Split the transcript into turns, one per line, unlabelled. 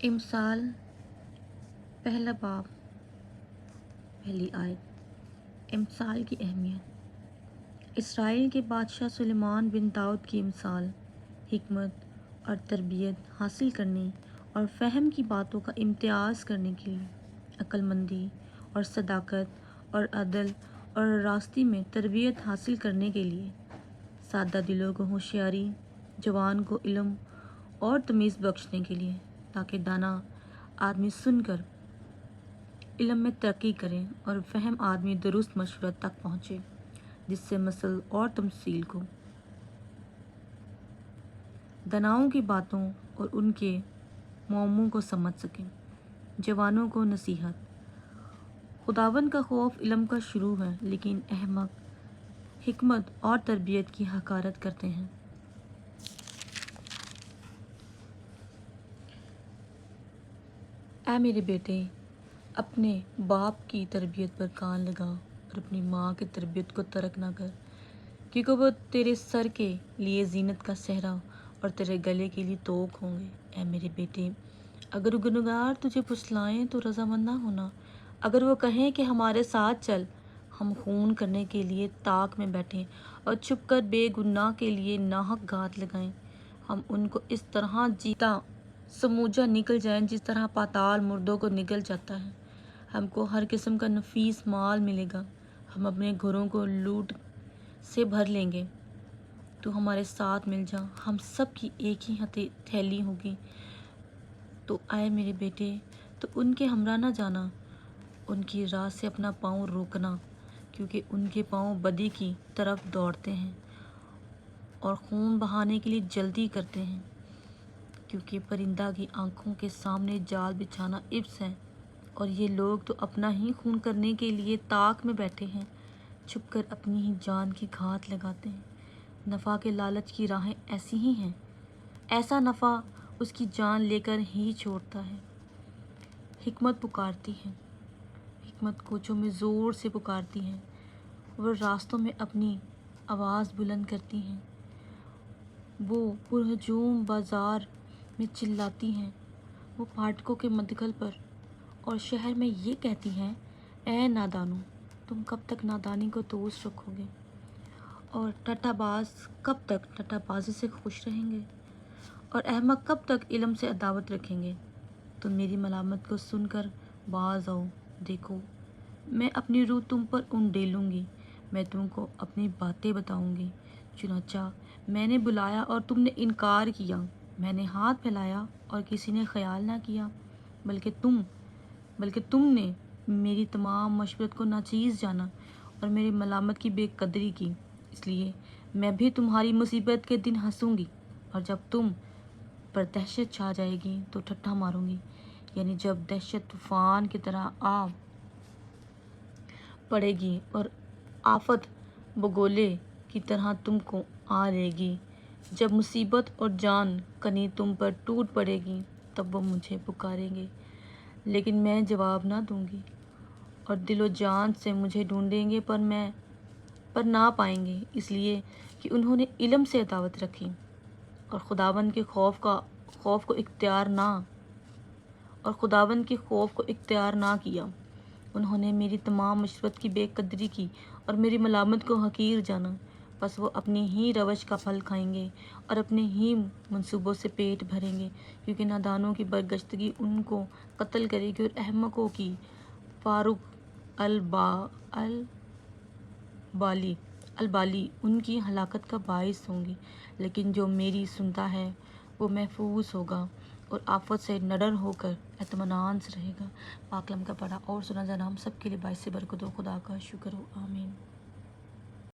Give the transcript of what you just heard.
امثال پہلا باب پہلی آیت۔ امثال کی اہمیت۔ اسرائیل کے بادشاہ سلیمان بن داؤد کی امثال حکمت اور تربیت حاصل کرنے اور فہم کی باتوں کا امتیاز کرنے کے لیے، عقل مندی اور صداقت اور عدل اور راستی میں تربیت حاصل کرنے کے لیے، سادہ دلوں کو ہوشیاری، جوان کو علم اور تمیز بخشنے کے لیے، تاکہ دانا آدمی سن کر علم میں ترقی کرے اور فہم آدمی درست مشورت تک پہنچے، جس سے مثل اور تمثیل کو، داناؤں کی باتوں اور ان کے معموں کو سمجھ سکے۔ جوانوں کو نصیحت۔ خداوند کا خوف علم کا شروع ہے، لیکن احمق حکمت اور تربیت کی حقارت کرتے ہیں۔ اے میرے بیٹے، اپنے باپ کی تربیت پر کان لگا اور اپنی ماں کی تربیت کو ترک نہ کر، کیونکہ وہ تیرے سر کے لیے زینت کا سہرا اور تیرے گلے کے لیے توق ہوں گے۔ اے میرے بیٹے، اگر گنہگار تجھے پھسلائیں تو رضامند نہ ہونا۔ اگر وہ کہیں کہ ہمارے ساتھ چل، ہم خون کرنے کے لیے طاق میں بیٹھیں اور چھپ کر بے گناہ کے لیے ناحق گھات لگائیں، ہم ان کو اس طرح جیتا سموجہ نگل جائیں جس طرح پاتال مردوں کو نگل جاتا ہے۔ ہم کو ہر قسم کا نفیس مال ملے گا، ہم اپنے گھروں کو لوٹ سے بھر لیں گے۔ تو ہمارے ساتھ مل جا، ہم سب کی ایک ہی تھیلی ہوگی۔ تو اے میرے بیٹے، تو ان کے ہمراہ نہ جانا، ان کی راہ سے اپنا پاؤں روکنا، کیونکہ ان کے پاؤں بدی کی طرف دوڑتے ہیں اور خون بہانے کے لیے جلدی کرتے ہیں، کیونکہ پرندہ کی آنکھوں کے سامنے جال بچھانا عبث ہے، اور یہ لوگ تو اپنا ہی خون کرنے کے لیے طاق میں بیٹھے ہیں، چھپ کر اپنی ہی جان کی گھات لگاتے ہیں۔ نفع کے لالچ کی راہیں ایسی ہی ہیں، ایسا نفع اس کی جان لے کر ہی چھوڑتا ہے۔ حکمت پکارتی ہے، حکمت کوچوں میں زور سے پکارتی ہے، وہ راستوں میں اپنی آواز بلند کرتی ہیں، وہ پرہجوم بازار میں چلاتی ہیں، وہ پھاٹکوں کے مدخل پر اور شہر میں یہ کہتی ہیں، اے نادانو، تم کب تک نادانی کو دوست رکھو گے، اور ٹھٹھا باز کب تک ٹھٹھا بازی سے خوش رہیں گے، اور احمق کب تک علم سے عداوت رکھیں گے۔ تم میری ملامت کو سن کر باز آؤ، دیکھو، میں اپنی روح تم پر انڈیلوں گی، میں تم کو اپنی باتیں بتاؤں گی۔ چنانچہ میں نے بلایا اور تم نے انکار کیا، میں نے ہاتھ پھیلایا اور کسی نے خیال نہ کیا، بلکہ تم نے میری تمام مشورت کو ناچیز جانا اور میری ملامت کی بے قدری کی۔ اس لیے میں بھی تمہاری مصیبت کے دن ہنسوں گی، اور جب تم پر دہشت چھا جائے گی تو ٹھٹھا ماروں گی، یعنی جب دہشت طوفان کی طرح آ پڑے گی اور آفت بگولے کی طرح تم کو آ لے گی، جب مصیبت اور جان کنی تم پر ٹوٹ پڑے گی، تب وہ مجھے پکاریں گے، لیکن میں جواب نہ دوں گی، اور دل و جان سے مجھے ڈھونڈیں گے پر نہ پائیں گے، اس لیے کہ انہوں نے علم سے عداوت رکھی اور خداوند کے خوف کو اختیار نہ کیا۔ انہوں نے میری تمام مشورت کی بے قدری کی اور میری ملامت کو حقیر جانا، پس وہ اپنی ہی روش کا پھل کھائیں گے اور اپنے ہی منصوبوں سے پیٹ بھریں گے، کیونکہ نادانوں کی برگشتگی ان کو قتل کرے گی اور احمقوں کی فاروق البالی ان کی ہلاکت کا باعث ہوں گی۔ لیکن جو میری سنتا ہے وہ محفوظ ہوگا اور آفت سے نڈر ہو کر اطمینان سے رہے گا۔ پاک کلام کا پڑھا اور سنا جانا ہم سب کے لیے باعث برکت ہو۔ خدا کا شکر ہو، آمین۔